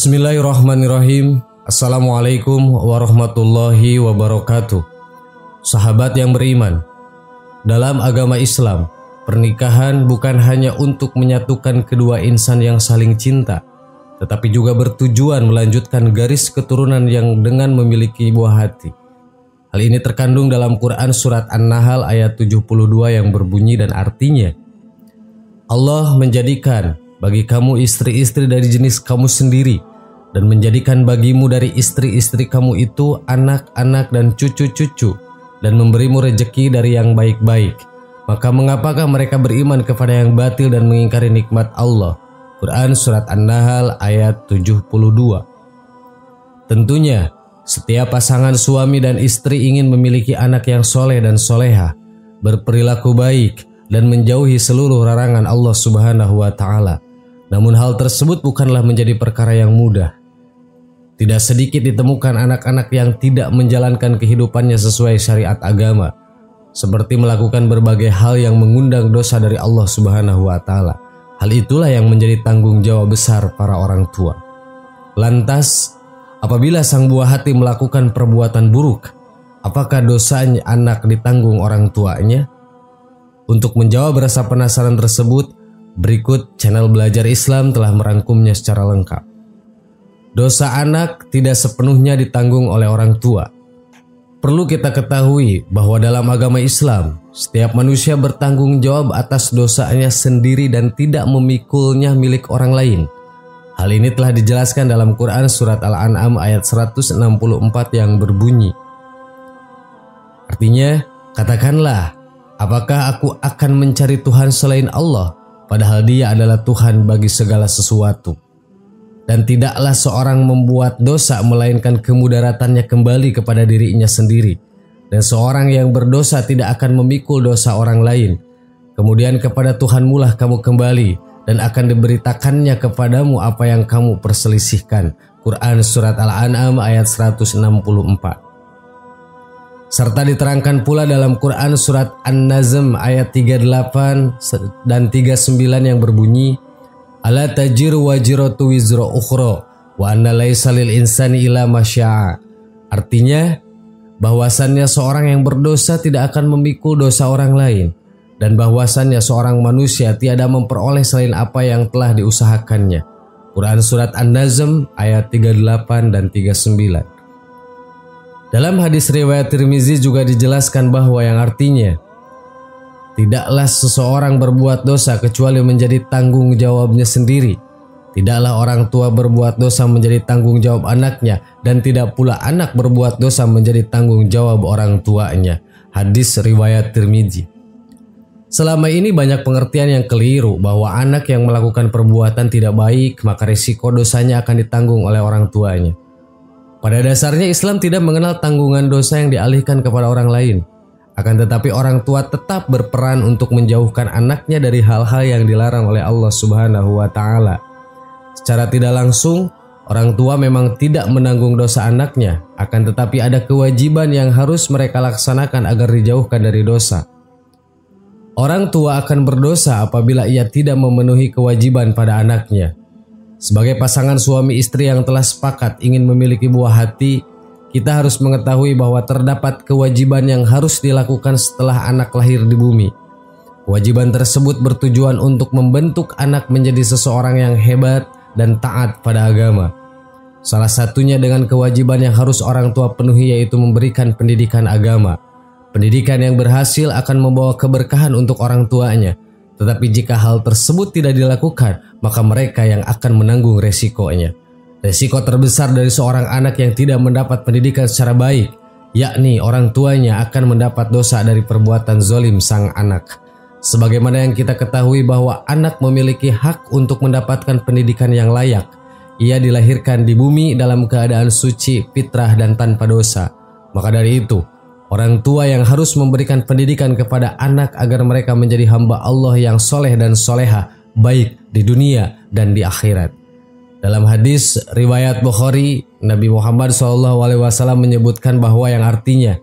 Bismillahirrahmanirrahim. Assalamualaikum warahmatullahi wabarakatuh. Sahabat yang beriman, dalam agama Islam, pernikahan bukan hanya untuk menyatukan kedua insan yang saling cinta, tetapi juga bertujuan melanjutkan garis keturunan yang dengan memiliki buah hati. Hal ini terkandung dalam Quran surat An-Nahl ayat 72 yang berbunyi dan artinya, Allah menjadikan bagi kamu istri-istri dari jenis kamu sendiri dan menjadikan bagimu dari istri-istri kamu itu anak-anak dan cucu-cucu dan memberimu rejeki dari yang baik-baik. Maka mengapakah mereka beriman kepada yang batil dan mengingkari nikmat Allah? Quran surat An-Nahl ayat 72. Tentunya setiap pasangan suami dan istri ingin memiliki anak yang soleh dan soleha, berperilaku baik dan menjauhi seluruh larangan Allah Subhanahu wa Ta'ala. Namun hal tersebut bukanlah menjadi perkara yang mudah. Tidak sedikit ditemukan anak-anak yang tidak menjalankan kehidupannya sesuai syariat agama, seperti melakukan berbagai hal yang mengundang dosa dari Allah Subhanahu wa Ta'ala. Hal itulah yang menjadi tanggung jawab besar para orang tua. Lantas, apabila sang buah hati melakukan perbuatan buruk, apakah dosanya anak ditanggung orang tuanya? Untuk menjawab rasa penasaran tersebut, berikut channel Belajar Islam telah merangkumnya secara lengkap. Dosa anak tidak sepenuhnya ditanggung oleh orang tua. Perlu kita ketahui bahwa dalam agama Islam, setiap manusia bertanggung jawab atas dosanya sendiri dan tidak memikulnya milik orang lain. Hal ini telah dijelaskan dalam Quran surat Al-An'am ayat 164 yang berbunyi, artinya, katakanlah, apakah aku akan mencari Tuhan selain Allah, padahal Dia adalah Tuhan bagi segala sesuatu. Dan tidaklah seorang membuat dosa melainkan kemudaratannya kembali kepada dirinya sendiri. Dan seorang yang berdosa tidak akan memikul dosa orang lain. Kemudian kepada Tuhanmu lah kamu kembali dan akan diberitakannya kepadamu apa yang kamu perselisihkan. Quran surat Al-An'am ayat 164. Serta diterangkan pula dalam Quran surat An-Nazm ayat 38 dan 39 yang berbunyi, Ala tajiru wajiratu wizra ukhra wa anna laisa lil insani illa ma syaa. Artinya, bahwasannya seorang yang berdosa tidak akan memikul dosa orang lain, dan bahwasannya seorang manusia tiada memperoleh selain apa yang telah diusahakannya. Quran surat An-Nazm ayat 38 dan 39. Dalam hadis riwayat Tirmizi juga dijelaskan bahwa yang artinya, tidaklah seseorang berbuat dosa kecuali menjadi tanggung jawabnya sendiri. Tidaklah orang tua berbuat dosa menjadi tanggung jawab anaknya, dan tidak pula anak berbuat dosa menjadi tanggung jawab orang tuanya. Hadis riwayat Tirmizi. Selama ini banyak pengertian yang keliru bahwa anak yang melakukan perbuatan tidak baik maka risiko dosanya akan ditanggung oleh orang tuanya. Pada dasarnya Islam tidak mengenal tanggungan dosa yang dialihkan kepada orang lain. Akan tetapi orang tua tetap berperan untuk menjauhkan anaknya dari hal-hal yang dilarang oleh Allah Subhanahu wa Ta'ala. Secara tidak langsung, orang tua memang tidak menanggung dosa anaknya, akan tetapi ada kewajiban yang harus mereka laksanakan agar dijauhkan dari dosa. Orang tua akan berdosa apabila ia tidak memenuhi kewajiban pada anaknya. Sebagai pasangan suami istri yang telah sepakat ingin memiliki buah hati, kita harus mengetahui bahwa terdapat kewajiban yang harus dilakukan setelah anak lahir di bumi. Kewajiban tersebut bertujuan untuk membentuk anak menjadi seseorang yang hebat dan taat pada agama. Salah satunya dengan kewajiban yang harus orang tua penuhi yaitu memberikan pendidikan agama. Pendidikan yang berhasil akan membawa keberkahan untuk orang tuanya. Tetapi jika hal tersebut tidak dilakukan, maka mereka yang akan menanggung resikonya. Resiko terbesar dari seorang anak yang tidak mendapat pendidikan secara baik, yakni orang tuanya akan mendapat dosa dari perbuatan zalim sang anak. Sebagaimana yang kita ketahui bahwa anak memiliki hak untuk mendapatkan pendidikan yang layak. Ia dilahirkan di bumi dalam keadaan suci, fitrah dan tanpa dosa. Maka dari itu, orang tua yang harus memberikan pendidikan kepada anak agar mereka menjadi hamba Allah yang soleh dan soleha, baik di dunia dan di akhirat. Dalam hadis riwayat Bukhari, Nabi Muhammad SAW menyebutkan bahwa yang artinya,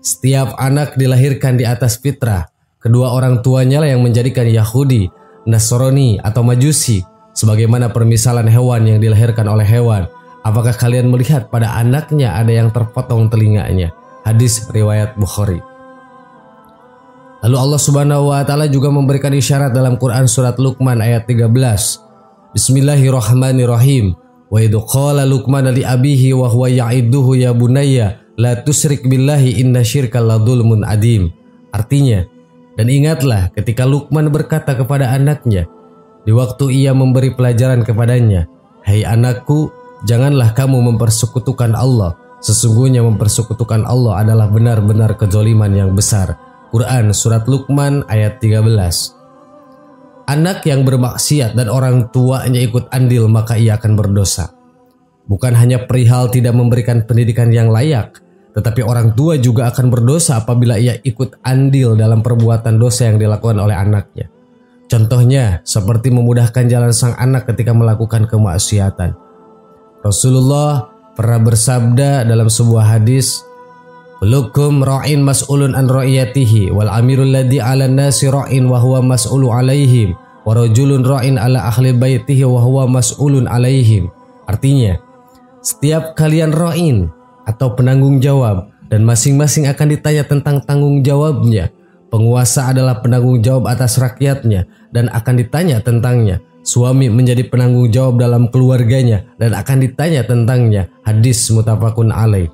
setiap anak dilahirkan di atas fitrah, kedua orang tuanya lah yang menjadikan Yahudi, Nasrani atau Majusi, sebagaimana permisalan hewan yang dilahirkan oleh hewan. Apakah kalian melihat pada anaknya ada yang terpotong telinganya? Hadis riwayat Bukhari. Lalu Allah Subhanahu wa taala juga memberikan isyarat dalam Quran surat Luqman ayat 13. Bismillahirrahmanirrahim. Wa idh qala Luqman li abihi wa huwa ya'iduhu ya bunayya la tusyrik billahi inna syirka la dzulmun adim. Artinya, dan ingatlah ketika Luqman berkata kepada anaknya di waktu ia memberi pelajaran kepadanya, "Hai anakku, janganlah kamu mempersekutukan Allah. Sesungguhnya mempersekutukan Allah adalah benar-benar kezaliman yang besar." Quran surat Luqman ayat 13. Anak yang bermaksiat dan orang tuanya ikut andil maka ia akan berdosa. Bukan hanya perihal tidak memberikan pendidikan yang layak, tetapi orang tua juga akan berdosa apabila ia ikut andil dalam perbuatan dosa yang dilakukan oleh anaknya. Contohnya seperti memudahkan jalan sang anak ketika melakukan kemaksiatan. Rasulullah pernah bersabda dalam sebuah hadis, "Kullukum ra'in mas'ulun an ra'iyatihi wal amirul ladzi 'alan nasi ra'in wa huwa mas'ulu 'alaihim wa rajulun ra'in 'ala ahli baitihi wa huwa mas'ulun 'alaihim." Artinya, setiap kalian ra'in atau penanggung jawab dan masing-masing akan ditanya tentang tanggung jawabnya. Penguasa adalah penanggung jawab atas rakyatnya dan akan ditanya tentangnya. Suami menjadi penanggung jawab dalam keluarganya dan akan ditanya tentangnya. Hadis muttafaqun alaih.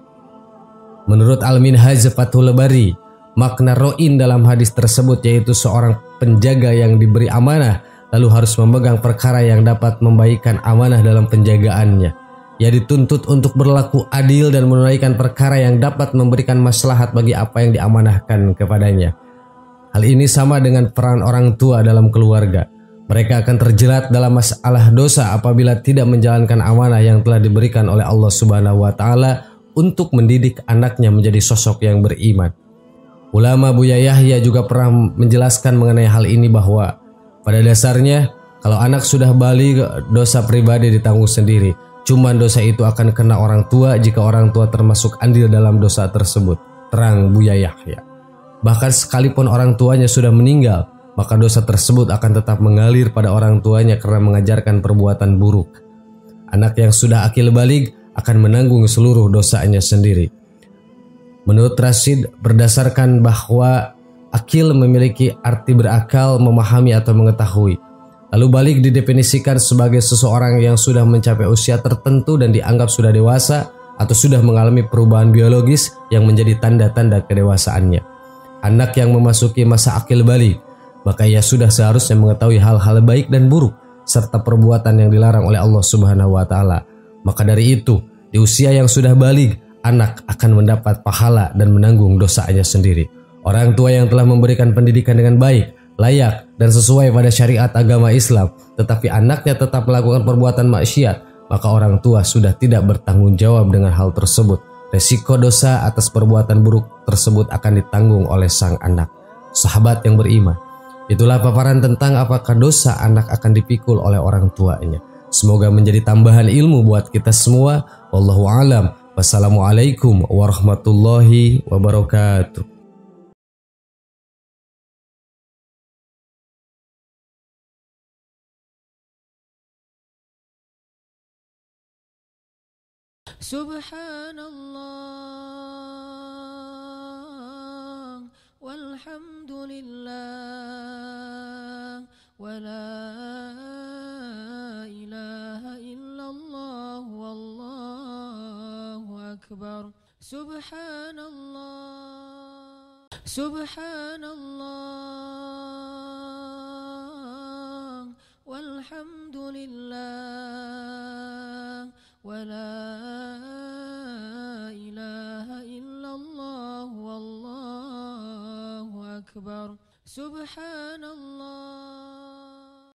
Menurut Al-Minhaj Fathul Bari, makna ro'in dalam hadis tersebut yaitu seorang penjaga yang diberi amanah lalu harus memegang perkara yang dapat membaikkan amanah dalam penjagaannya. Ia dituntut untuk berlaku adil dan menunaikan perkara yang dapat memberikan maslahat bagi apa yang diamanahkan kepadanya. Hal ini sama dengan peran orang tua dalam keluarga. Mereka akan terjerat dalam masalah dosa apabila tidak menjalankan amanah yang telah diberikan oleh Allah Subhanahu wa taala untuk mendidik anaknya menjadi sosok yang beriman. Ulama Buya Yahya juga pernah menjelaskan mengenai hal ini bahwa pada dasarnya kalau anak sudah baligh dosa pribadi ditanggung sendiri. Cuman dosa itu akan kena orang tua jika orang tua termasuk andil dalam dosa tersebut. Terang Buya Yahya. Bahkan sekalipun orang tuanya sudah meninggal, maka dosa tersebut akan tetap mengalir pada orang tuanya karena mengajarkan perbuatan buruk. Anak yang sudah akil baligh akan menanggung seluruh dosanya sendiri. Menurut Rashid, berdasarkan bahwa akil memiliki arti berakal, memahami atau mengetahui. Lalu baligh didefinisikan sebagai seseorang yang sudah mencapai usia tertentu dan dianggap sudah dewasa atau sudah mengalami perubahan biologis yang menjadi tanda-tanda kedewasaannya. Anak yang memasuki masa akil baligh, maka ia sudah seharusnya mengetahui hal-hal baik dan buruk serta perbuatan yang dilarang oleh Allah Subhanahu wa taala. Maka dari itu, di usia yang sudah baligh, anak akan mendapat pahala dan menanggung dosanya sendiri. Orang tua yang telah memberikan pendidikan dengan baik, layak, dan sesuai pada syariat agama Islam, tetapi anaknya tetap melakukan perbuatan maksiat, maka orang tua sudah tidak bertanggung jawab dengan hal tersebut. Resiko dosa atas perbuatan buruk tersebut akan ditanggung oleh sang anak. Sahabat yang beriman, itulah paparan tentang apakah dosa anak akan dipikul oleh orang tuanya. Semoga menjadi tambahan ilmu buat kita semua. Wallahu a'lam. Wassalamualaikum warahmatullahi wabarakatuh. Subhanallah walhamdulillah wa la ilaha illallah wallahu akbar. Subhanallah Subhanallah walhamdulillah wa la ilaha illallah wallahu akbar. Subhanallah